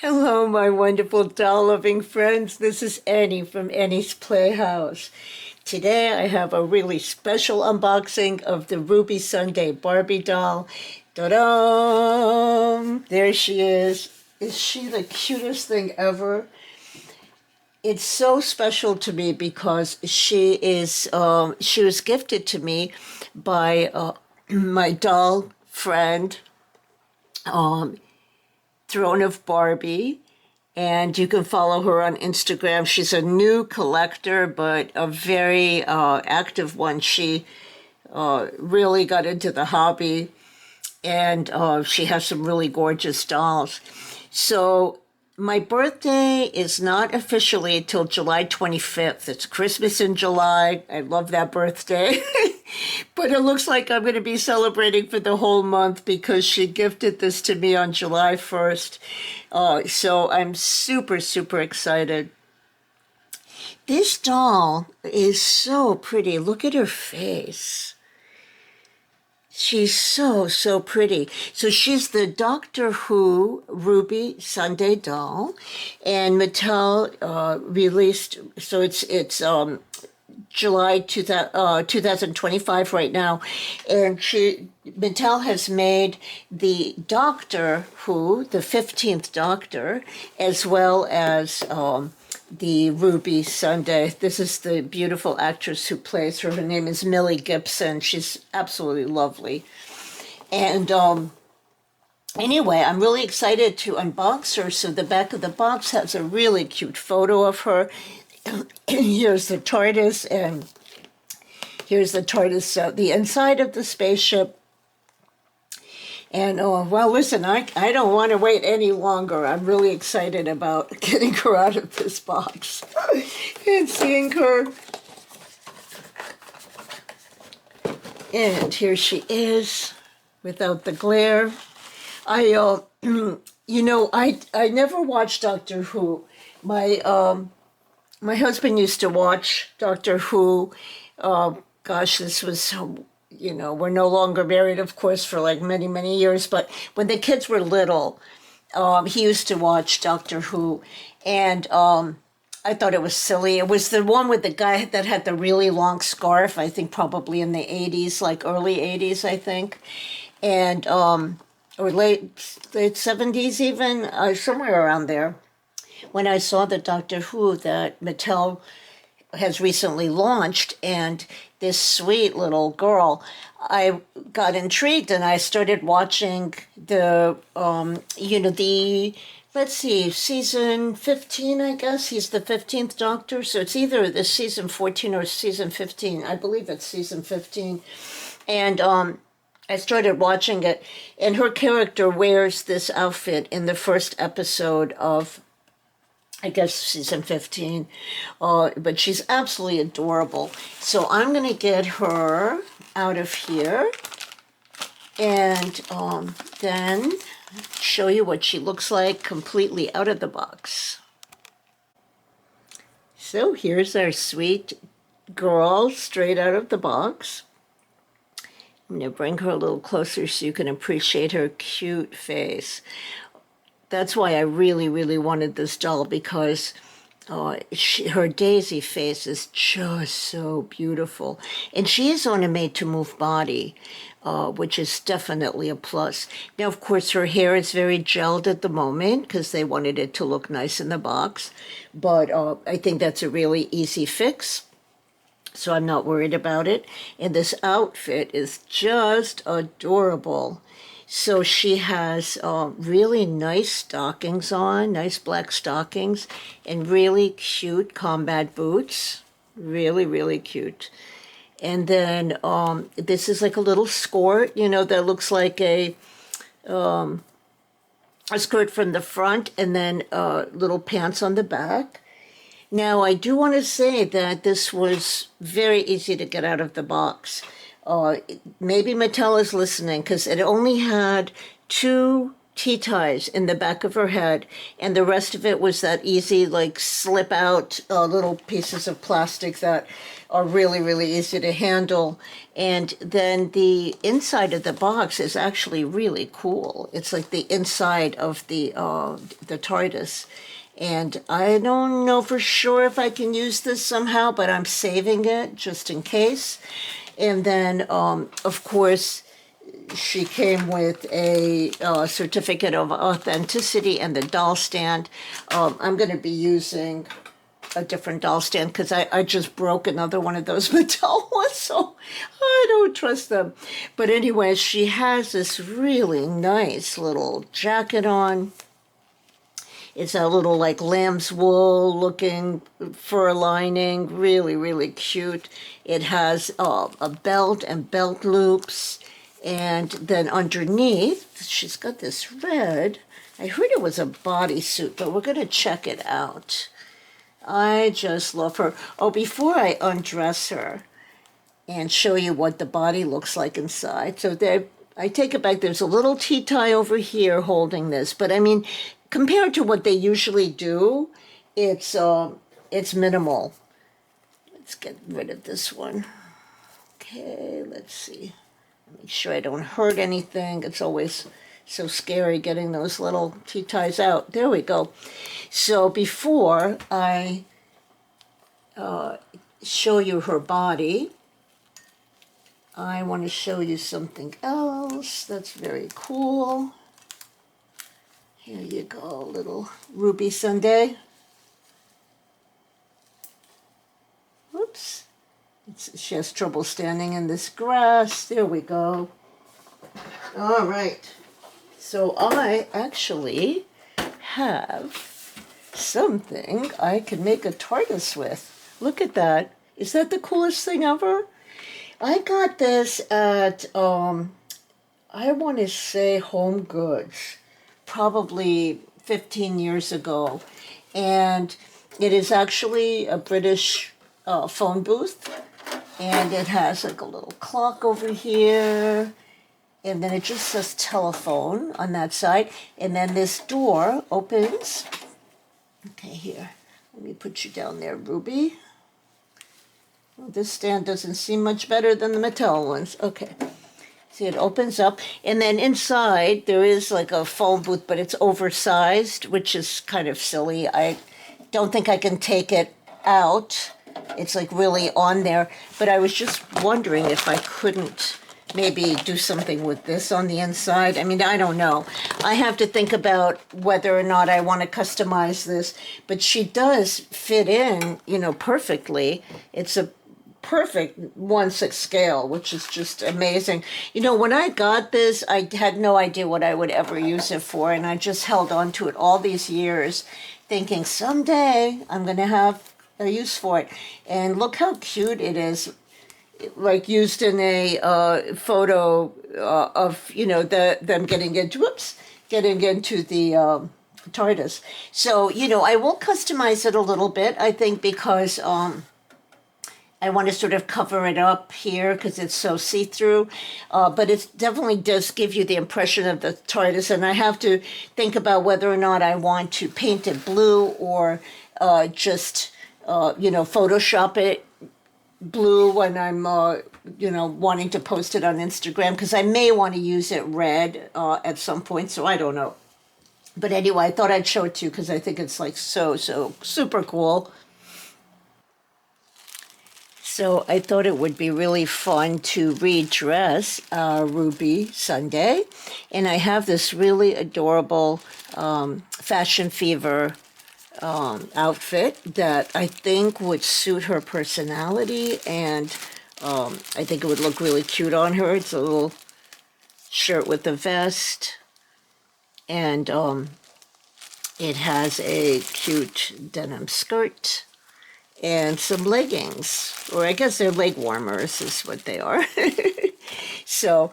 Hello, my wonderful doll-loving friends. This is Annie from Annie's Playhouse. Today I have a really special unboxing of the Ruby Sunday Barbie doll. Ta-da! There she is. Is she the cutest thing ever? It's so special to me because she was gifted to me by my doll friend, Throne of Barbie, and you can follow her on Instagram. She's a new collector, but a very active one. She really got into the hobby, and she has some really gorgeous dolls. So my birthday is not officially till July 25th. It's Christmas in July. I love that birthday. But it looks like I'm going to be celebrating for the whole month because she gifted this to me on July 1st. So I'm super, super excited. This doll is so pretty. Look at her face. She's so, so pretty. So she's the Doctor Who Ruby Sunday doll. And Mattel released, so it's July 2025 right now, and Mattel has made the Doctor Who, the 15th Doctor, as well as the Ruby Sunday. This is the beautiful actress who plays her. Her name is Millie Gibson. She's absolutely lovely. And anyway, I'm really excited to unbox her. So the back of the box has a really cute photo of her. Here's the TARDIS, and here's the TARDIS, the inside of the spaceship. And, well, listen, I don't want to wait any longer. I'm really excited about getting her out of this box and seeing her. And here she is, without the glare. I never watched Doctor Who. My husband used to watch Doctor Who. Gosh, this was, we're no longer married, of course, for like many, many years. But when the kids were little, he used to watch Doctor Who. And I thought it was silly. It was the one with the guy that had the really long scarf, I think probably in the 80s, like early 80s, I think. And, or late 70s even, somewhere around there. When I saw the Doctor Who that Mattel has recently launched, and this sweet little girl, I got intrigued and I started watching let's see, season 15, I guess. He's the 15th Doctor, so it's either the season 14 or season 15. I believe it's season 15. And I started watching it, and her character wears this outfit in the first episode of, I guess, season 15, but she's absolutely adorable. So I'm going to get her out of here and then show you what she looks like completely out of the box. So here's our sweet girl straight out of the box. I'm going to bring her a little closer so you can appreciate her cute face. That's why I really, really wanted this doll, because her Daisy face is just so beautiful. And she is on a made-to-move body, which is definitely a plus. Now, of course, her hair is very gelled at the moment because they wanted it to look nice in the box. But I think that's a really easy fix, so I'm not worried about it. And this outfit is just adorable. So she has really nice stockings on, nice black stockings, and really cute combat boots. Really, really cute. And then this is like a little skirt, that looks like a skirt from the front, and then little pants on the back. Now, I do want to say that this was very easy to get out of the box. Maybe Mattel is listening, because it only had 2 tea ties in the back of her head, and the rest of it was that easy, like slip out little pieces of plastic that are really, really easy to handle. And then the inside of the box is actually really cool. It's like the inside of the TARDIS. And I don't know for sure if I can use this somehow, but I'm saving it just in case. And then, of course, she came with a certificate of authenticity and the doll stand. I'm going to be using a different doll stand because I just broke another one of those Mattel ones, so I don't trust them. But anyway, she has this really nice little jacket on. It's a little like lamb's wool looking fur lining, really, really cute. It has a belt and belt loops. And then underneath, she's got this red. I heard it was a bodysuit, but we're going to check it out. I just love her. Oh, before I undress her and show you what the body looks like inside. So there, I take it back. There's a little tea tie over here holding this. But I mean, compared to what they usually do, it's minimal. Let's get rid of this one. Okay, let's see. Make sure I don't hurt anything. It's always so scary getting those little tea ties out. There we go. So before I show you her body, I want to show you something else that's very cool. Here you go, little ruby sundae. Whoops. She has trouble standing in this grass. There we go. All right. So I actually have something I can make a TARDIS with. Look at that. Is that the coolest thing ever? I got this at, I want to say Home Goods, probably 15 years ago. And it is actually a British phone booth. And it has like a little clock over here. And then it just says telephone on that side. And then this door opens. Okay, here. Let me put you down there, Ruby. Well, this stand doesn't seem much better than the Mattel ones. Okay. See, it opens up. And then inside, there is like a phone booth, but it's oversized, which is kind of silly. I don't think I can take it out. It's like really on there, but I was just wondering if I couldn't maybe do something with this on the inside. I mean, I don't know. I have to think about whether or not I want to customize this, but she does fit in, you know, perfectly. It's a perfect 1/6 scale, which is just amazing. You know, when I got this, I had no idea what I would ever use it for, and I just held on to it all these years, thinking someday I'm going to have a use for it. And look how cute it is, like used in a photo of, you know, them getting into the TARDIS. So, you know, I will customize it a little bit, I think, because I want to sort of cover it up here because it's so see-through, but it definitely does give you the impression of the TARDIS, and I have to think about whether or not I want to paint it blue or just you know, Photoshop it blue when I'm, you know, wanting to post it on Instagram, because I may want to use it red at some point, so I don't know. But anyway, I thought I'd show it to you because I think it's like so super cool. So I thought it would be really fun to redress Ruby Sunday. And I have this really adorable Fashion Fever outfit that I think would suit her personality, and I think it would look really cute on her. It's a little shirt with a vest, and it has a cute denim skirt and some leggings, or I guess they're leg warmers is what they are. So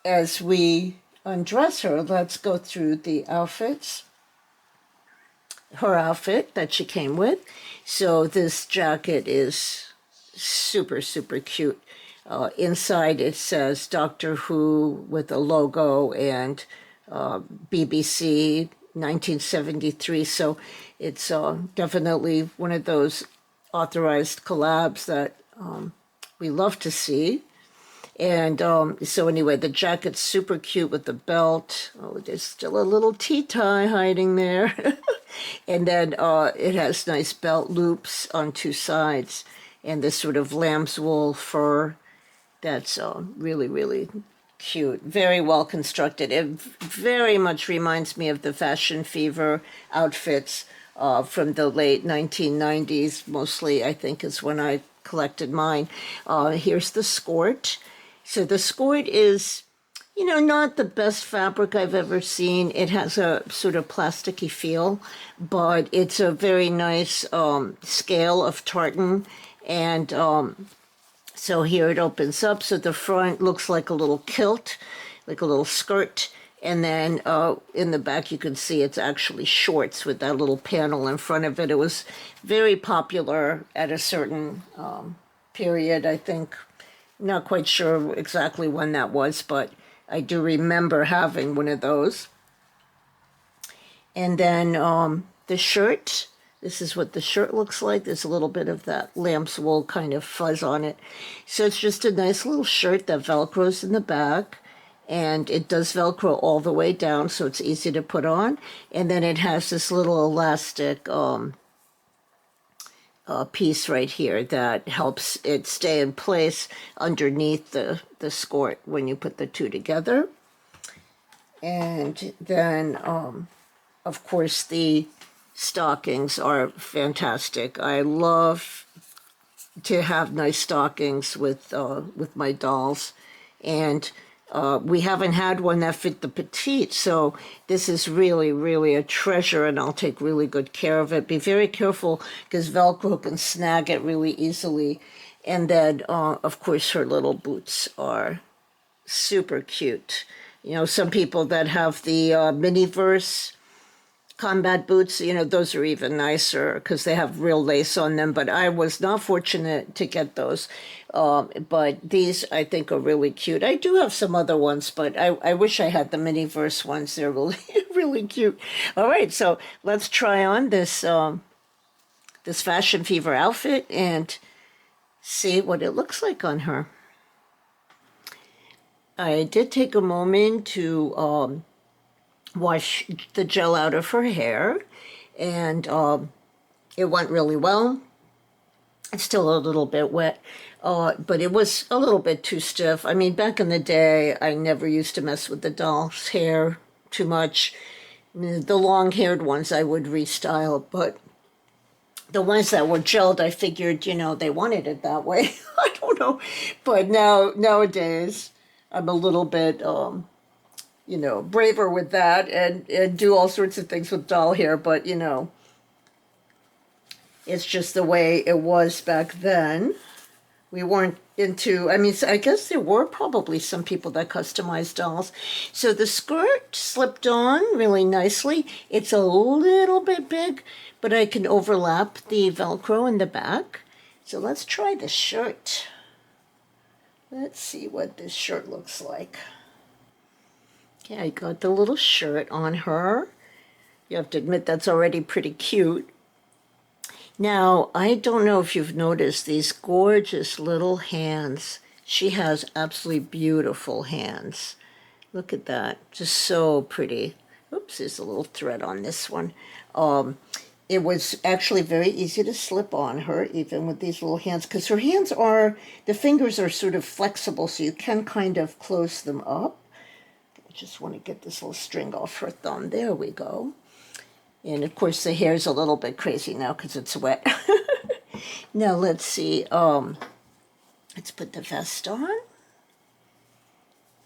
as we undress her, let's go through the outfits. Her outfit that she came with. So this jacket is super cute. Inside it says Doctor Who with a logo and BBC 1973. So it's definitely one of those authorized collabs that we love to see. And so anyway, the jacket's super cute with the belt. Oh, there's still a little tea tie hiding there. And then it has nice belt loops on two sides and this sort of lamb's wool fur that's really, really cute. Very well constructed. It very much reminds me of the Fashion Fever outfits from the late 1990s. Mostly, I think, is when I collected mine. Here's the skirt. So the skirt is, you know, not the best fabric I've ever seen. It has a sort of plasticky feel, but it's a very nice scale of tartan. And so here it opens up. So the front looks like a little kilt, like a little skirt. And then in the back, you can see it's actually shorts with that little panel in front of it. It was very popular at a certain period, I think. Not quite sure exactly when that was, but I do remember having one of those. And then the shirt, this is what the shirt looks like. There's a little bit of that lamb's wool kind of fuzz on it. So it's just a nice little shirt that Velcros in the back. And it does Velcro all the way down, so it's easy to put on. And then it has this little elastic piece right here that helps it stay in place underneath the skirt when you put the two together. And then, of course, the stockings are fantastic. I love to have nice stockings with my dolls. And we haven't had one that fit the petite, so this is really, really a treasure, and I'll take really good care of it. Be very careful, because Velcro can snag it really easily. And then, of course, her little boots are super cute. You know, some people that have the Miniverse combat boots, you know, those are even nicer because they have real lace on them, but I was not fortunate to get those. But these, I think, are really cute. I do have some other ones, but I wish I had the Miniverse ones. They're really, really cute. All right, so let's try on this, this Fashion Fever outfit and see what it looks like on her. I did take a moment to wash the gel out of her hair, and it went really well. It's still a little bit wet, but it was a little bit too stiff. I mean, back in the day, I never used to mess with the doll's hair too much. The long-haired ones I would restyle, but the ones that were gelled, I figured, you know, they wanted it that way. I don't know. But nowadays, I'm a little bit you know, braver with that and do all sorts of things with doll hair, but, you know, it's just the way it was back then. We weren't into, I mean, I guess there were probably some people that customized dolls. So the skirt slipped on really nicely. It's a little bit big, but I can overlap the Velcro in the back. So let's try the shirt. Let's see what this shirt looks like. Okay, I got the little shirt on her. You have to admit that's already pretty cute. Now, I don't know if you've noticed these gorgeous little hands. She has absolutely beautiful hands. Look at that, just so pretty. Oops, there's a little thread on this one. It was actually very easy to slip on her, even with these little hands, because her hands are, the fingers are sort of flexible, so you can kind of close them up. I just want to get this little string off her thumb. There we go. And of course the hair's a little bit crazy now because it's wet. Now let's see. Let's put the vest on.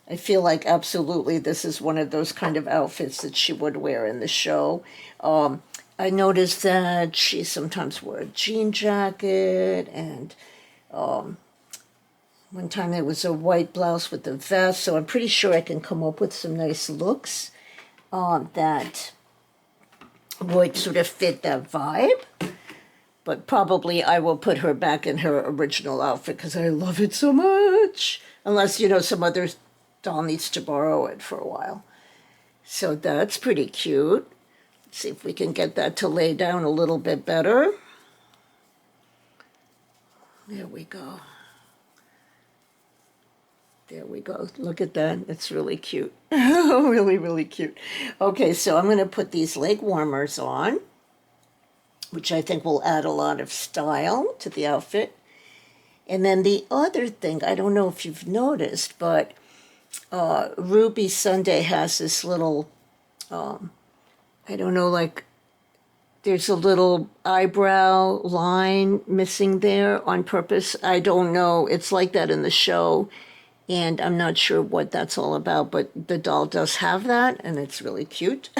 I feel like absolutely this is one of those kind of outfits that she would wear in the show. I noticed that she sometimes wore a jean jacket, and one time there was a white blouse with a vest, so I'm pretty sure I can come up with some nice looks that would sort of fit that vibe. But probably I will put her back in her original outfit because I love it so much. Unless, you know, some other doll needs to borrow it for a while. So that's pretty cute. Let's see if we can get that to lay down a little bit better. There we go. There we go. Look at that. It's really cute. Really, really cute. Okay, so I'm going to put these leg warmers on, which I think will add a lot of style to the outfit. And then the other thing, I don't know if you've noticed, but Ruby Sunday has this little, I don't know, like there's a little eyebrow line missing there on purpose. I don't know. It's like that in the show. And I'm not sure what that's all about, but the doll does have that, and it's really cute.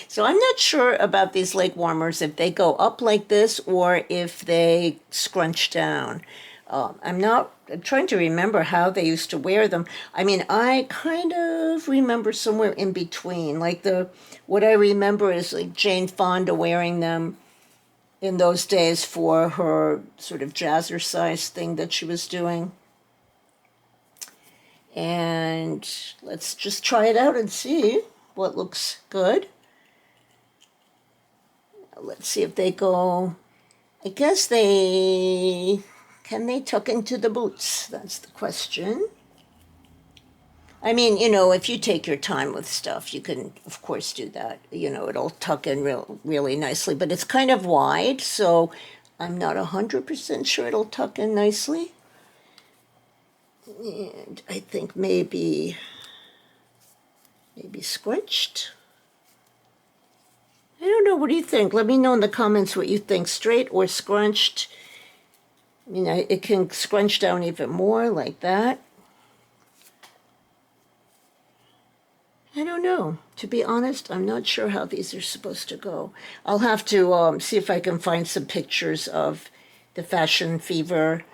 So I'm not sure about these leg warmers, if they go up like this or if they scrunch down. I'm trying to remember how they used to wear them. I mean, I kind of remember somewhere in between. Like what I remember is like Jane Fonda wearing them in those days for her sort of jazzercise thing that she was doing. And let's just try it out and see what looks good. Let's see if they go, I guess can they tuck into the boots? That's the question. I mean, if you take your time with stuff, you can, of course, do that. It'll tuck in really nicely, but it's kind of wide, so I'm not 100% sure it'll tuck in nicely. And I think maybe scrunched. I don't know. What do you think? Let me know in the comments what you think. Straight or scrunched? I mean, it can scrunch down even more like that. I don't know. To be honest, I'm not sure how these are supposed to go. I'll have to see if I can find some pictures of the Fashion Fever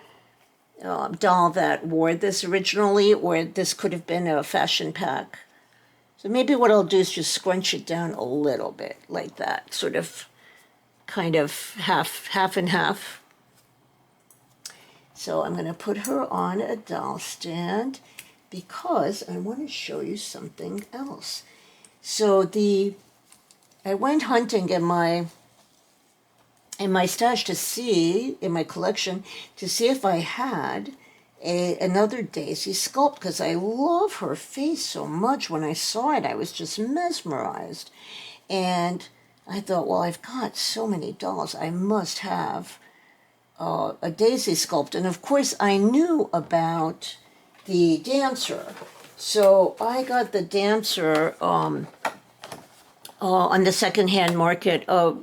doll that wore this originally, or this could have been a fashion pack. So maybe what I'll do is just scrunch it down a little bit like that, sort of kind of half and half. So I'm going to put her on a doll stand because I want to show you something else. So I went hunting in my stash to see, in my collection, to see if I had another Daisy sculpt, because I love her face so much. When I saw it, I was just mesmerized. And I thought, well, I've got so many dolls, I must have a Daisy sculpt. And of course, I knew about the dancer. So I got the dancer on the secondhand market a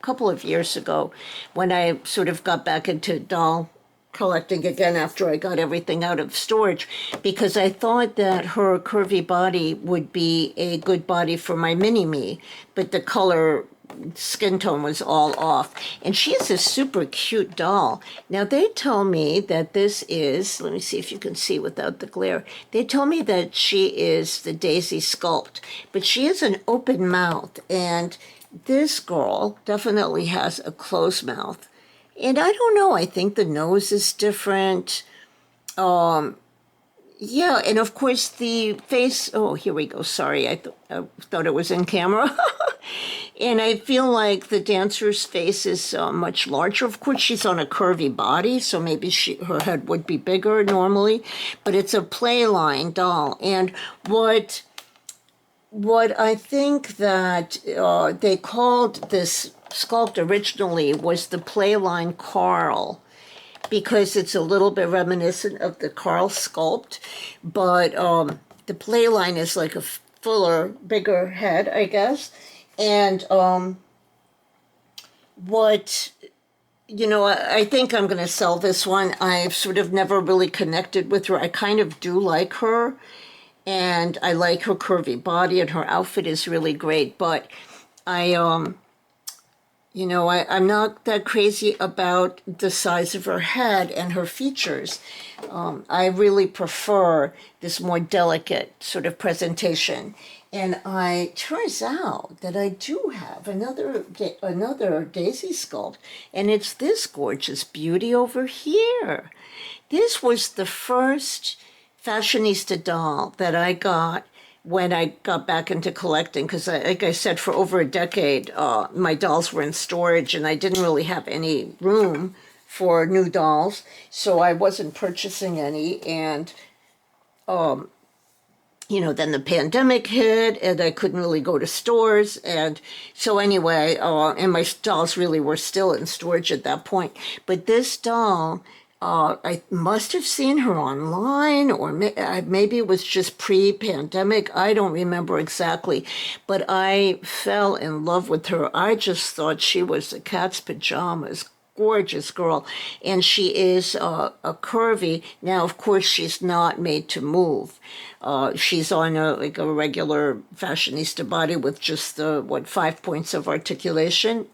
couple of years ago, when I sort of got back into doll collecting again after I got everything out of storage, because I thought that her curvy body would be a good body for my mini-me, but the color skin tone was all off. And she is a super cute doll. Now they tell me that this is, let me see if you can see without the glare, they tell me that she is the Daisy Sculpt, but she has an open mouth, and this girl definitely has a closed mouth. And I don't know, I think the nose is different. Yeah, and of course the face, oh, here we go, sorry, I thought it was in camera. And I feel like the dancer's face is much larger. Of course, she's on a curvy body, so maybe her head would be bigger normally. But it's a playline doll. And what I think that they called this sculpt originally was the playline Carl, because it's a little bit reminiscent of the Carl sculpt, but the playline is like a fuller, bigger head, I guess. And I think I'm going to sell this one. I've sort of never really connected with her. I kind of do like her, and I like her curvy body, and her outfit is really great, but I'm not that crazy about the size of her head and her features. I really prefer this more delicate sort of presentation. And turns out that I do have another Daisy sculpt, and it's this gorgeous beauty over here. This was the first fashionista doll that I got when I got back into collecting, because like I said, for over a decade, my dolls were in storage and I didn't really have any room for new dolls, so I wasn't purchasing any. And then the pandemic hit and I couldn't really go to stores. And so anyway, and my dolls really were still in storage at that point. But this doll, I must have seen her online, or maybe it was just pre-pandemic. I don't remember exactly, but I fell in love with her. I just thought she was a cat's pajamas. Gorgeous girl, and she is a curvy. Now, of course, she's not made to move. She's on a regular fashionista body with just the 5 points of articulation.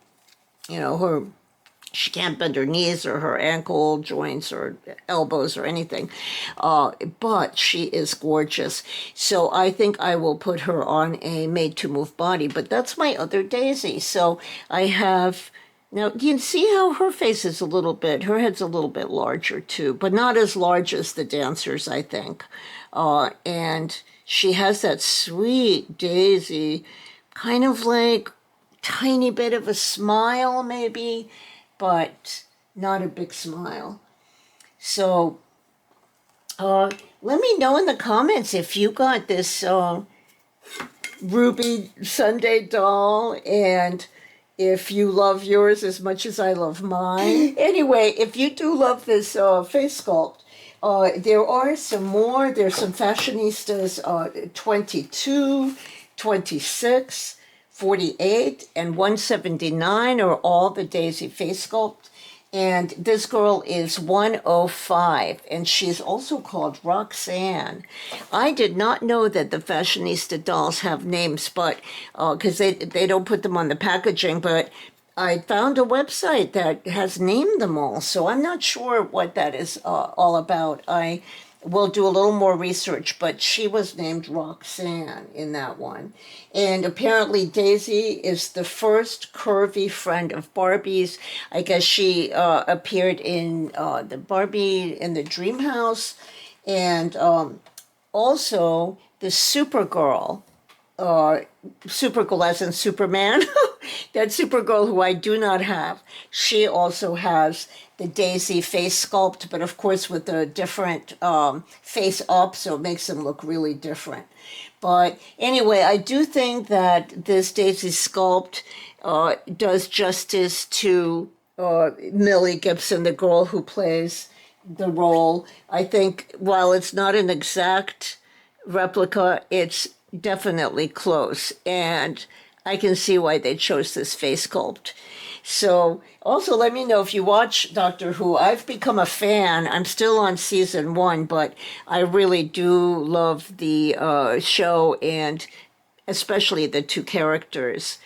She can't bend her knees or her ankle joints or elbows or anything, but she is gorgeous. So I think I will put her on a made to move body. But that's my other Daisy. So I have. Now, you can see how her face is her head's a little bit larger too, but not as large as the dancers, I think. And she has that sweet Daisy, kind of like tiny bit of a smile maybe, but not a big smile. So let me know in the comments if you got this Ruby Sunday doll, and if you love yours as much as I love mine. Anyway, if you do love this face sculpt, there are some more. There's some fashionistas, 22, 26, 48, and 179 are all the Daisy face sculpt. And this girl is 105, and she's also called Roxanne. I did not know that the fashionista dolls have names, but because they don't put them on the packaging, but I found a website that has named them all, so I'm not sure what that is all about. I will do a little more research, but she was named Roxanne in that one. And apparently Daisy is the first curvy friend of Barbie's. I guess she appeared in the Barbie in the Dream House, and also the Supergirl. Supergirl as in Superman, that Supergirl who I do not have, she also has the Daisy face sculpt, but of course with a different face up, so it makes them look really different. But anyway, I do think that this Daisy sculpt does justice to Millie Gibson, the girl who plays the role. I think while it's not an exact replica, it's definitely close, and I can see why they chose this face sculpt. So also let me know if you watch Doctor Who. I've become a fan. I'm still on season 1, but I really do love the show, and especially the two characters.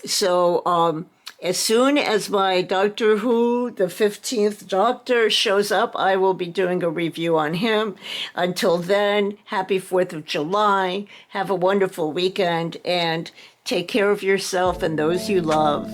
So as soon as my Doctor Who, the 15th Doctor, shows up, I will be doing a review on him. Until then, happy 4th of July. Have a wonderful weekend, and take care of yourself and those you love.